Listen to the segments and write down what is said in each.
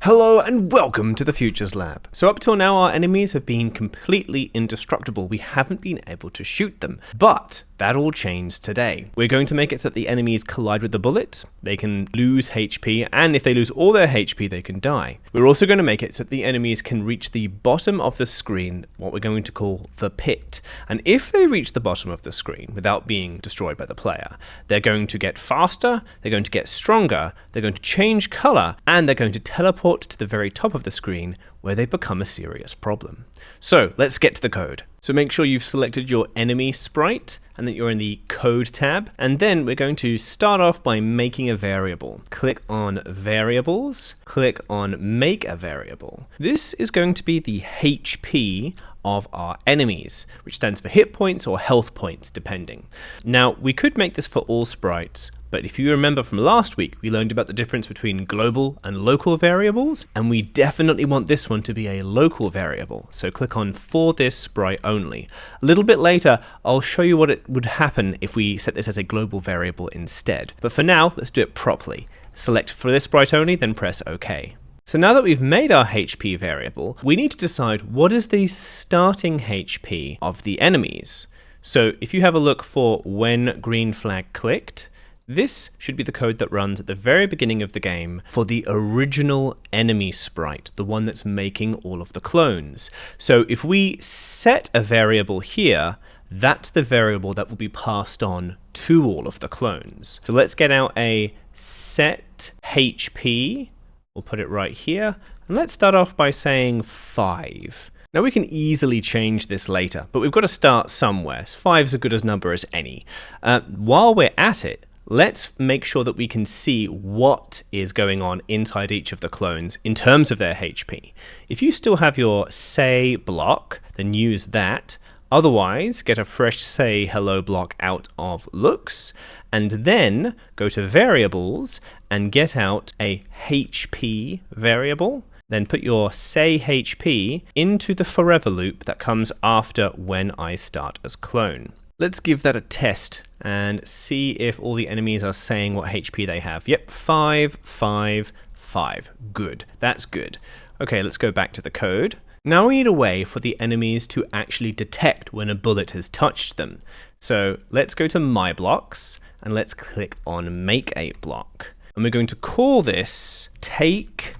Hello and welcome to the Futures Lab. So up till now our enemies have been completely indestructible. We haven't been able to shoot them, but that all changed today. We're going to make it so that the enemies collide with the bullet, they can lose HP, and if they lose all their HP they can die. We're also going to make it so that the enemies can reach the bottom of the screen, what we're going to call the pit. And if they reach the bottom of the screen without being destroyed by the player, they're going to get faster, they're going to get stronger, they're going to change color, and they're going to teleport to the very top of the screen where they become a serious problem. So let's get to the code. So make sure you've selected your enemy sprite and that you're in the code tab, and then we're going to start off by making a variable. Click on variables, click on make a variable. This is going to be the HP of our enemies, which stands for hit points or health points depending. Now we could make this for all sprites, but if you remember from last week, we learned about the difference between global and local variables, and we definitely want this one to be a local variable. So click on for this sprite only. A little bit later, I'll show you what it would happen if we set this as a global variable instead. But for now, let's do it properly. Select for this sprite only, then press OK. So now that we've made our HP variable, we need to decide what is the starting HP of the enemies. So if you have a look for when green flag clicked, this should be the code that runs at the very beginning of the game for the original enemy sprite, the one that's making all of the clones. So if we set a variable here, that's the variable that will be passed on to all of the clones. So let's get out a set HP. We'll put it right here. And let's start off by saying 5. Now we can easily change this later, but we've got to start somewhere. 5's as good a number as any. While we're at it, let's make sure that we can see what is going on inside each of the clones in terms of their HP. If you still have your say block, then use that. Otherwise, get a fresh say hello block out of looks, and then go to variables and get out a HP variable. Then put your say HP into the forever loop that comes after when I start as clone. Let's give that a test and see if all the enemies are saying what HP they have. Yep, 5, 5, 5. Good. That's good. Okay, let's go back to the code. Now we need a way for the enemies to actually detect when a bullet has touched them. So let's go to My Blocks and let's click on Make a Block. And we're going to call this Take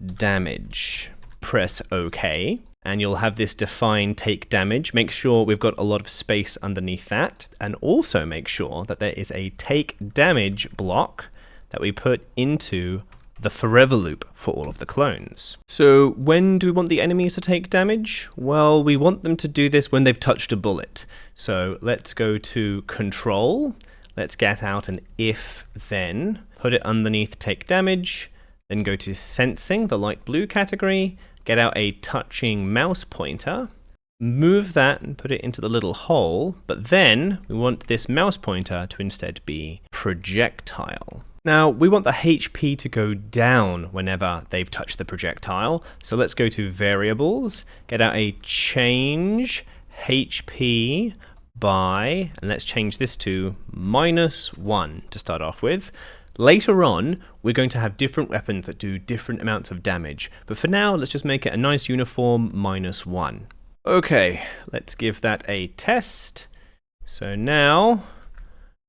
Damage. Press OK. And you'll have this define take damage. Make sure we've got a lot of space underneath that. And also make sure that there is a take damage block that we put into the forever loop for all of the clones. So when do we want the enemies to take damage? Well, we want them to do this when they've touched a bullet. So let's go to control. Let's get out an if then. Put it underneath take damage. Then go to sensing, the light blue category. Get out a touching mouse pointer, move that and put it into the little hole, but then we want this mouse pointer to instead be projectile. Now we want the HP to go down whenever they've touched the projectile, so let's go to variables, get out a change HP by, and let's change this to -1 to start off with. Later on, we're going to have different weapons that do different amounts of damage, but for now, let's just make it a nice uniform -1. Okay, let's give that a test. So now,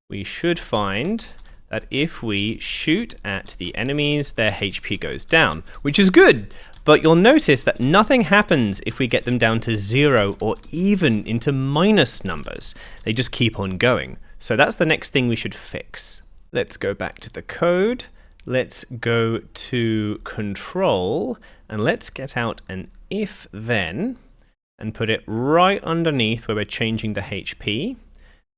we should find that if we shoot at the enemies, their HP goes down, which is good, but you'll notice that nothing happens if we get them down to 0 or even into minus numbers. They just keep on going. So that's the next thing we should fix. Let's go back to the code. Let's go to control and let's get out an if then and put it right underneath where we're changing the HP.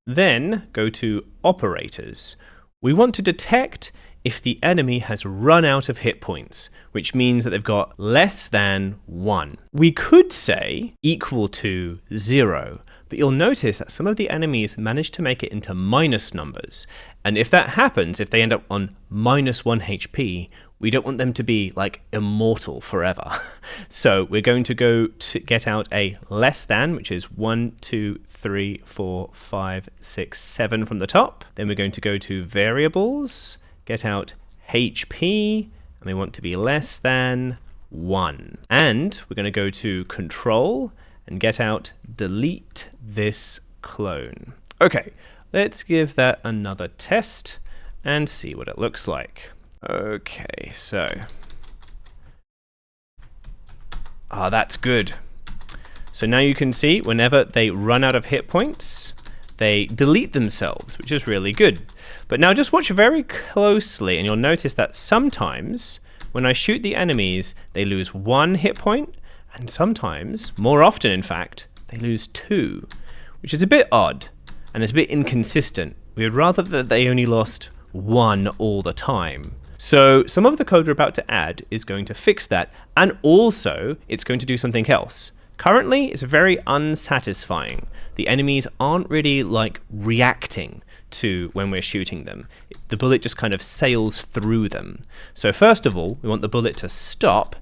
Then go to operators. We want to detect if the enemy has run out of hit points, which means that they've got less than 1. We could say equal to 0, but you'll notice that some of the enemies manage to make it into minus numbers. And if that happens, if they end up on -1 HP, we don't want them to be like immortal forever. So we're going to go to get out a less than, which is 1, 2, 3, 4, 5, 6, 7 from the top. Then we're going to go to variables, get out HP, and we want to be less than 1. And we're going to go to Control and get out delete this clone. Okay, let's give that another test and see what it looks like. Okay, so that's good. So now you can see whenever they run out of hit points, they delete themselves, which is really good. But now just watch very closely and you'll notice that sometimes when I shoot the enemies, they lose 1 hit point, and sometimes, more often in fact, they lose 2, which is a bit odd and it's a bit inconsistent. We would rather that they only lost 1 all the time. So some of the code we're about to add is going to fix that, and also it's going to do something else. Currently, it's very unsatisfying. The enemies aren't really like reacting to when we're shooting them. The bullet just kind of sails through them. So first of all, we want the bullet to stop,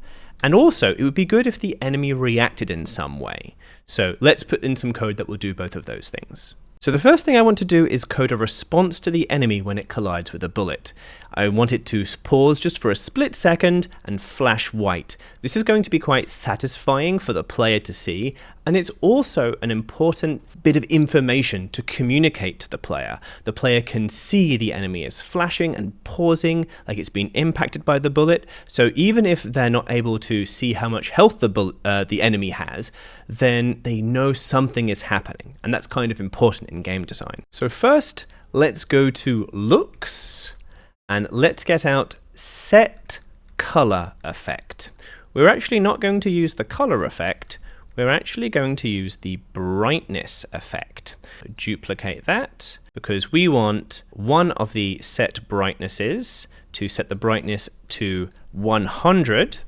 and also it would be good if the enemy reacted in some way. So let's put in some code that will do both of those things. So the first thing I want to do is code a response to the enemy when it collides with a bullet. I want it to pause just for a split second and flash white. This is going to be quite satisfying for the player to see, and it's also an important bit of information to communicate to the player. The player can see the enemy is flashing and pausing like it's been impacted by the bullet, so even if they're not able to see how much health the enemy has, then they know something is happening, and that's kind of important in game design. So first, let's go to Looks, and let's get out Set Color Effect. We're actually not going to use the color effect, we're actually going to use the brightness effect. Duplicate that, because we want one of the set brightnesses to set the brightness to 100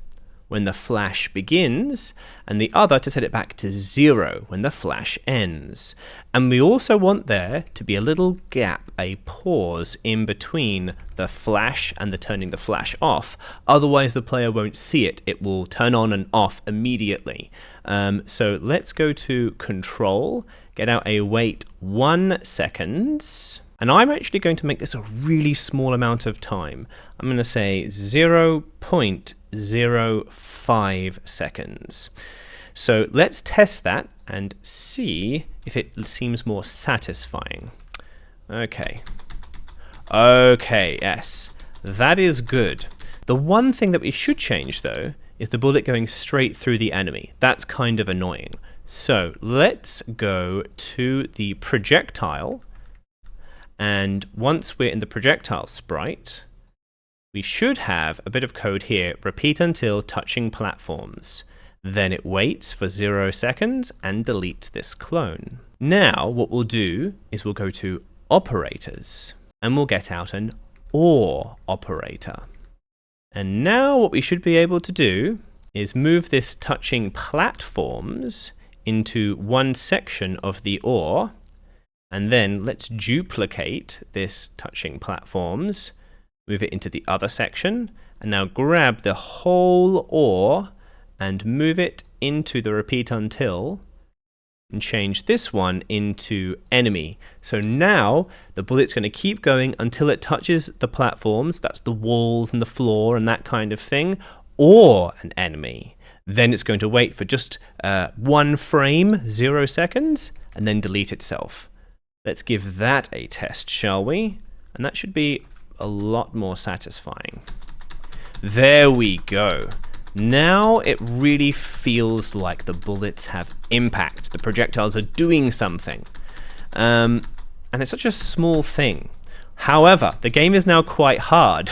when the flash begins, and the other to set it back to 0 when the flash ends. And we also want there to be a little gap, a pause in between the flash and the turning the flash off. Otherwise the player won't see it. It will turn on and off immediately. So let's go to Control, get out a wait 1 second. And I'm actually going to make this a really small amount of time. I'm going to say 0.05 seconds. So let's test that and see if it seems more satisfying. Okay, yes, that is good. The one thing that we should change though is the bullet going straight through the enemy. That's kind of annoying. So let's go to the projectile. And once we're in the projectile sprite, we should have a bit of code here, repeat until touching platforms. Then it waits for 0 seconds and deletes this clone. Now what we'll do is we'll go to operators and we'll get out an OR operator. And now what we should be able to do is move this touching platforms into one section of the OR. And then let's duplicate this touching platforms, move it into the other section, and now grab the whole OR and move it into the repeat until, and change this one into enemy. So now the bullet's going to keep going until it touches the platforms, that's the walls and the floor and that kind of thing, or an enemy. Then it's going to wait for just 1 frame, 0 seconds, and then delete itself. Let's give that a test, shall we? And that should be a lot more satisfying. There we go. Now it really feels like the bullets have impact. The projectiles are doing something. And it's such a small thing. However, the game is now quite hard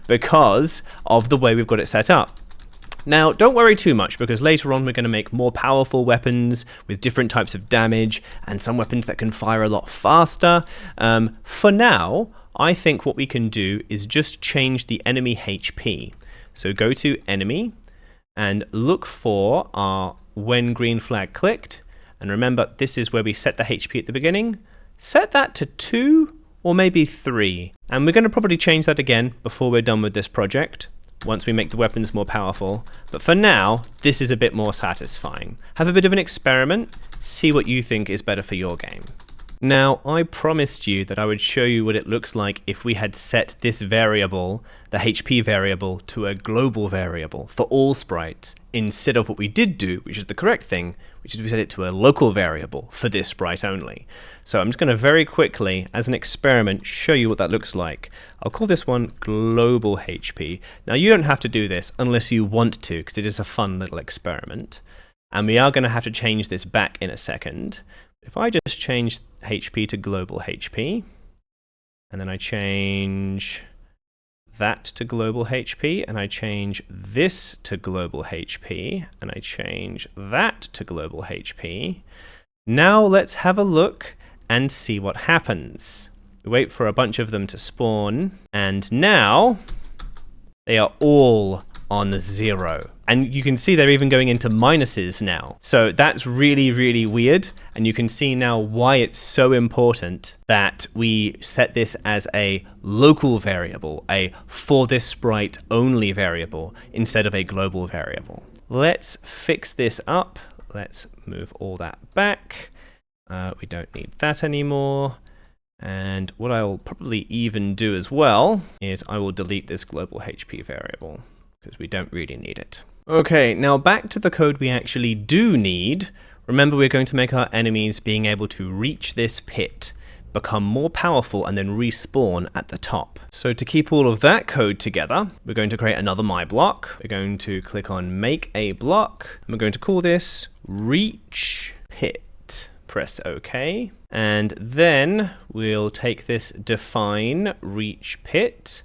because of the way we've got it set up. Now, don't worry too much, because later on we're going to make more powerful weapons with different types of damage and some weapons that can fire a lot faster. For now, I think what we can do is just change the enemy HP. So go to enemy and look for our when green flag clicked. And remember, this is where we set the HP at the beginning. Set that to 2 or maybe 3. And we're going to probably change that again before we're done with this project, once we make the weapons more powerful. But for now, this is a bit more satisfying. Have a bit of an experiment, see what you think is better for your game. Now, I promised you that I would show you what it looks like if we had set this variable, the HP variable, to a global variable for all sprites, instead of what we did do, which is the correct thing, which is we set it to a local variable for this sprite only. So I'm just going to very quickly, as an experiment, show you what that looks like. I'll call this one global HP. Now, you don't have to do this unless you want to, because it is a fun little experiment. And we are going to have to change this back in a second. If I just change HP to global HP, and then I change that to global HP, and I change this to global HP, and I change that to global HP, now let's have a look and see what happens. We wait for a bunch of them to spawn, and now they are all on 0. And you can see they're even going into minuses now. So that's really, really weird. And you can see now why it's so important that we set this as a local variable, a for this sprite only variable, instead of a global variable. Let's fix this up. Let's move all that back. We don't need that anymore. And what I'll probably even do as well is I will delete this global HP variable, because we don't really need it. Okay, now back to the code we actually do need. Remember, we're going to make our enemies being able to reach this pit, become more powerful, and then respawn at the top. So to keep all of that code together, we're going to create another my block. We're going to click on make a block, and we're going to call this reach pit. Press OK. And then we'll take this define reach pit.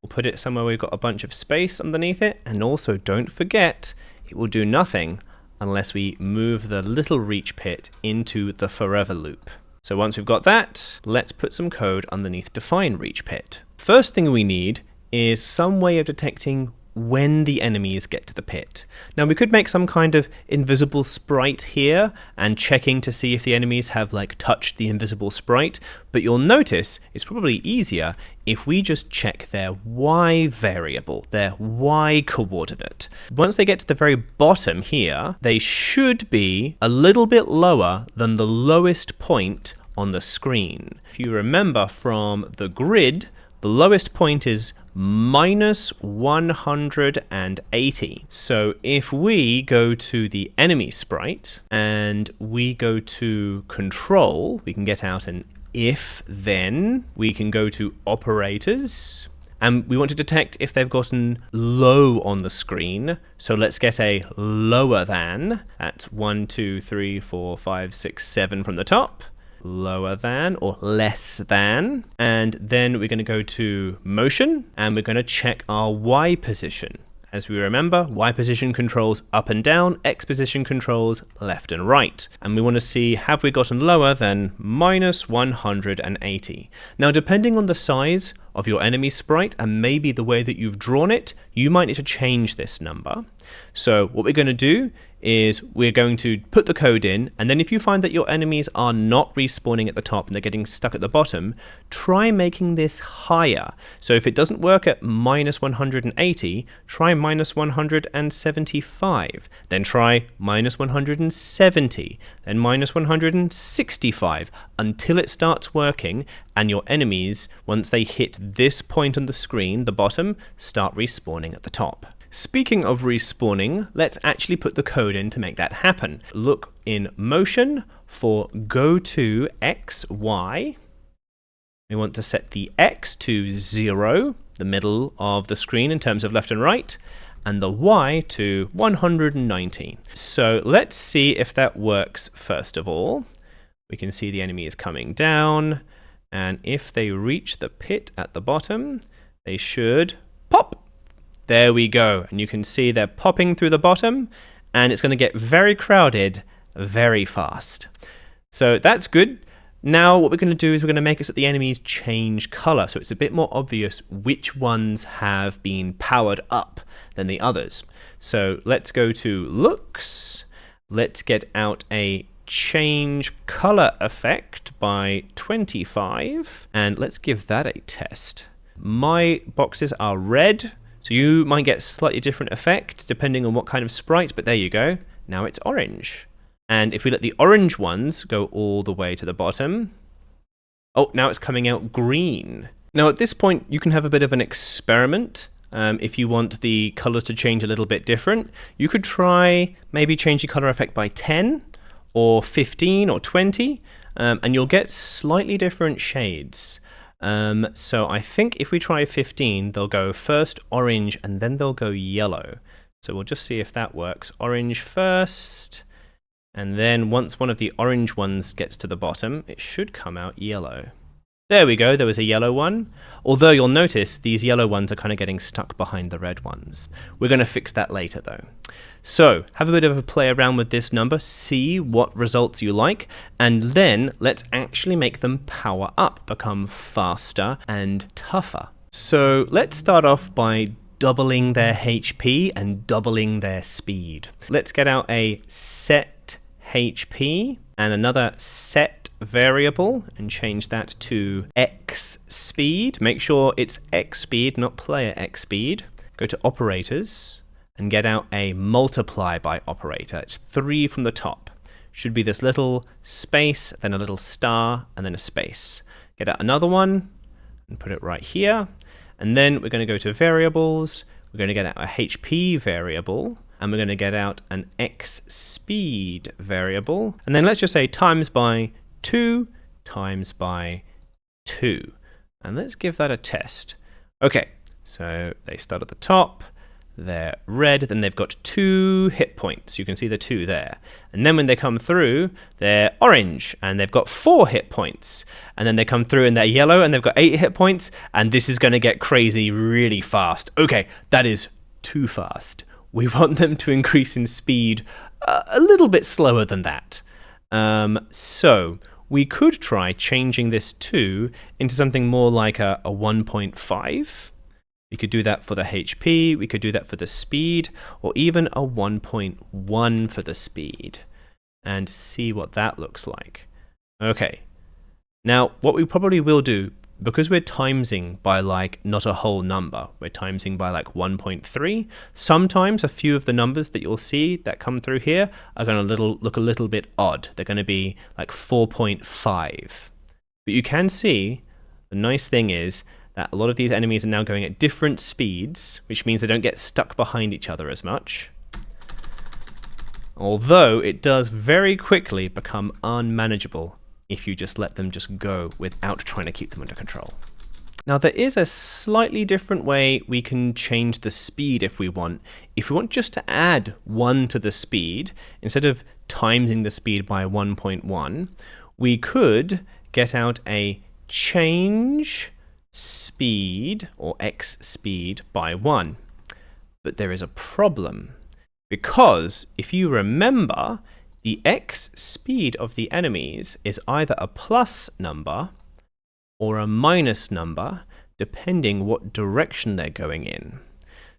We'll put it somewhere we've got a bunch of space underneath it, and also don't forget, it will do nothing unless we move the little reach pit into the forever loop. So once we've got that, let's put some code underneath define reach pit. First thing we need is some way of detecting when the enemies get to the pit. Now we could make some kind of invisible sprite here and checking to see if the enemies have touched the invisible sprite, but you'll notice it's probably easier if we just check their Y variable, their Y coordinate. Once they get to the very bottom here, they should be a little bit lower than the lowest point on the screen. If you remember from the grid, the lowest point is minus 180. So if we go to the enemy sprite and we go to control, we can get out an if then, we can go to operators, and we want to detect if they've gotten low on the screen. So let's get a lower than at 1, 2, 3, 4, 5, 6, 7 from the top. Lower than or less than, and then we're going to go to motion and we're going to check our Y position. As we remember, Y position controls up and down, X position controls left and right. And we want to see, have we gotten lower than minus 180? Now, depending on the size of your enemy sprite and maybe the way that you've drawn it, you might need to change this number. So what we're going to do is we're going to put the code in, and then if you find that your enemies are not respawning at the top and they're getting stuck at the bottom, try making this higher. So if it doesn't work at minus 180, try minus 175, then try minus 170, then minus 165, until it starts working and your enemies, once they hit this point on the screen, the bottom, start respawning at the top. Speaking of respawning, let's actually put the code in to make that happen. Look in motion for go to X, Y. We want to set the X to 0, the middle of the screen in terms of left and right, and the Y to 190. So let's see if that works first of all. We can see the enemy is coming down, and if they reach the pit at the bottom, they should pop. There we go, and you can see they're popping through the bottom, and it's going to get very crowded very fast. So that's good. Now what we're going to do is we're going to make it so that the enemies change color, so it's a bit more obvious which ones have been powered up than the others. So let's go to looks, let's get out a change color effect by 25, and let's give that a test. My boxes are red, so you might get slightly different effects depending on what kind of sprite, but there you go. Now it's orange. And if we let the orange ones go all the way to the bottom, Oh, now it's coming out green. Now at this point, you can have a bit of an experiment. If you want the colors to change a little bit different, you could try maybe change the color effect by 10 or 15 or 20, and you'll get slightly different shades. So I think if we try 15, they'll go first orange and then they'll go yellow. So we'll just see if that works. Orange first, and then once one of the orange ones gets to the bottom, it should come out yellow. There we go, there was a yellow one. Although you'll notice these yellow ones are kind of getting stuck behind the red ones. We're going to fix that later though. So have a bit of a play around with this number, see what results you like, and then let's actually make them power up, become faster and tougher. So let's start off by doubling their HP and doubling their speed. Let's get out a set HP and another set variable and change that to X speed. Make sure it's X speed, not player X speed. Go to operators and get out a multiply by operator. It's 3 from the top. Should be this little space, then a little star, and then a space. Get out another one and put it right here. And then we're going to go to variables. We're going to get out a HP variable, and we're going to get out an X speed variable. And then let's just say times by 2 times by 2. And let's give that a test. Okay, so they start at the top, they're red, then they've got 2 hit points. You can see the 2 there. And then when they come through, they're orange, and they've got 4 hit points. And then they come through and they're yellow, and they've got 8 hit points, and this is going to get crazy really fast. Okay, that is too fast. We want them to increase in speed a little bit slower than that. So we could try changing this 2 into something more like a 1.5. We could do that for the HP, we could do that for the speed, or even a 1.1 for the speed, and see what that looks like. Okay, now what we probably will do, because we're timesing by like not a whole number, we're timesing by like 1.3, sometimes a few of the numbers that you'll see that come through here are going to look a little bit odd. They're going to be like 4.5. But you can see, the nice thing is that a lot of these enemies are now going at different speeds, which means they don't get stuck behind each other as much. Although it does very quickly become unmanageable if you just let them just go without trying to keep them under control. Now there is a slightly different way we can change the speed if we want. If we want just to add 1 to the speed, instead of timesing the speed by 1.1, we could get out a change speed, or X speed, by 1. But there is a problem, because if you remember, the X speed of the enemies is either a plus number or a minus number, depending what direction they're going in.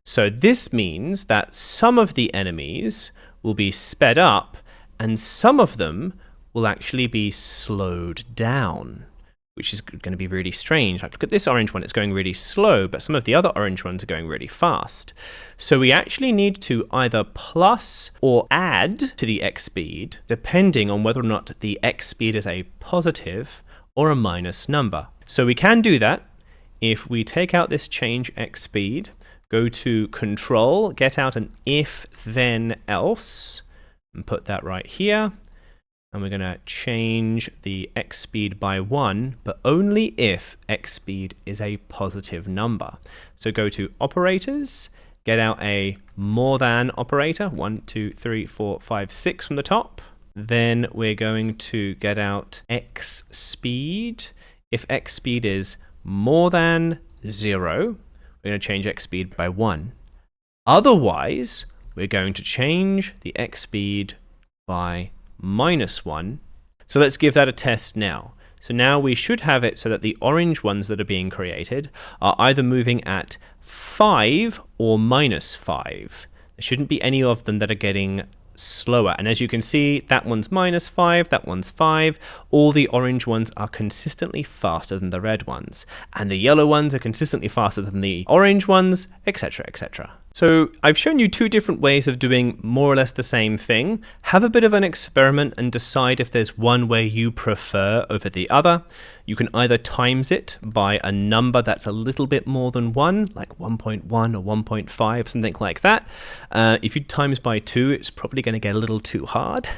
So this means that some of the enemies will be sped up, and some of them will actually be slowed down, which is going to be really strange. Like, look at this orange one, it's going really slow, but some of the other orange ones are going really fast. So we actually need to either plus or add to the X speed, depending on whether or not the X speed is a positive or a minus number. So we can do that if we take out this change X speed, go to control, get out an if then else, and put that right here. And we're going to change the X speed by 1, but only if X speed is a positive number. So go to operators, get out a more than operator, 1, 2, 3, 4, 5, 6 from the top. Then we're going to get out X speed. If X speed is more than 0, we're going to change X speed by 1. Otherwise, we're going to change the X speed by -1. So let's give that a test now. So now we should have it so that the orange ones that are being created are either moving at 5 or -5. There shouldn't be any of them that are getting slower. And as you can see, that one's -5, that one's 5. All the orange ones are consistently faster than the red ones. And the yellow ones are consistently faster than the orange ones, etc., etc. So I've shown you two different ways of doing more or less the same thing. Have a bit of an experiment and decide if there's one way you prefer over the other. You can either times it by a number that's a little bit more than 1, like 1.1 or 1.5, something like that. If you times by 2, it's probably going to get a little too hard,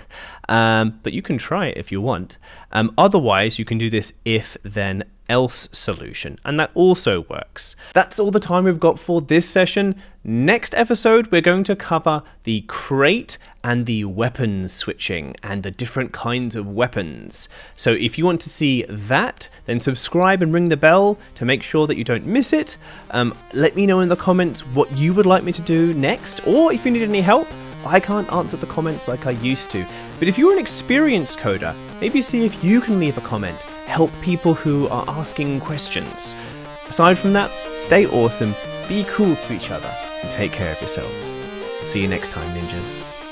but you can try it if you want. Otherwise, you can do this if then else solution, and that also works. That's all the time we've got for this session. Next episode, we're going to cover the crate and the weapons switching and the different kinds of weapons. So if you want to see that, then subscribe and ring the bell to make sure that you don't miss it. Let me know in the comments what you would like me to do next, or if you need any help. I can't answer the comments like I used to, but if you're an experienced coder, maybe see if you can leave a comment, help people who are asking questions. Aside from that, stay awesome, be cool to each other, and take care of yourselves. See you next time, ninjas.